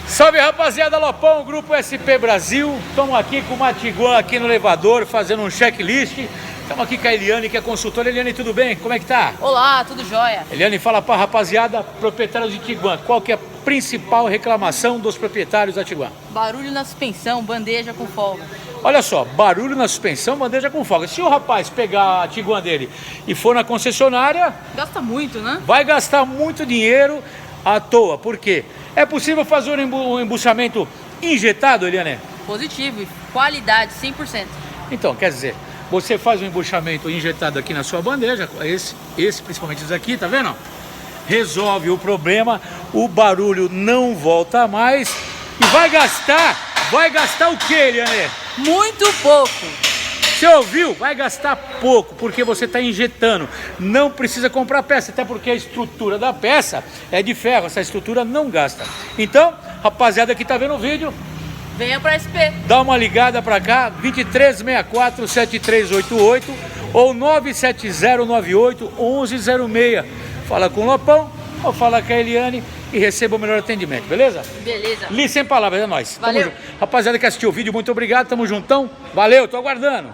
Salve, rapaziada, Lopão, Grupo SP Brasil. Estamos aqui com uma Tiguan aqui no elevador, fazendo um checklist. Estamos aqui com a Eliane, que é consultora. Eliane, tudo bem? Como é que tá? Olá, tudo jóia. Eliane, fala pra rapaziada, proprietários de Tiguan, qual que é a principal reclamação dos proprietários da Tiguan? Barulho na suspensão, bandeja com folga. Olha só, barulho na suspensão, bandeja com folga. Se o rapaz pegar a Tiguan dele e for na concessionária, Gasta muito, né? vai gastar muito dinheiro à toa. Por quê? É possível fazer um embuchamento injetado, Eliane? Positivo e qualidade 100%. Então, quer dizer, você faz um embuchamento injetado aqui na sua bandeja, esse principalmente esse aqui, tá vendo? Resolve o problema, o barulho não volta mais e vai gastar o que, Eliane? Muito pouco. Você ouviu? Vai gastar pouco, porque você está injetando. Não precisa comprar peça, até porque a estrutura da peça é de ferro, essa estrutura não gasta. Então, rapaziada que está vendo o vídeo, Venha para SP. dá uma ligada para cá, 2364-7388 ou 97098-1106. Fala com o Lopão ou fala com a Eliane e receba o melhor atendimento, beleza? Beleza. Li sem palavras, é nóis. Valeu. Rapaziada que assistiu o vídeo, muito obrigado, tamo juntão. Valeu, tô aguardando.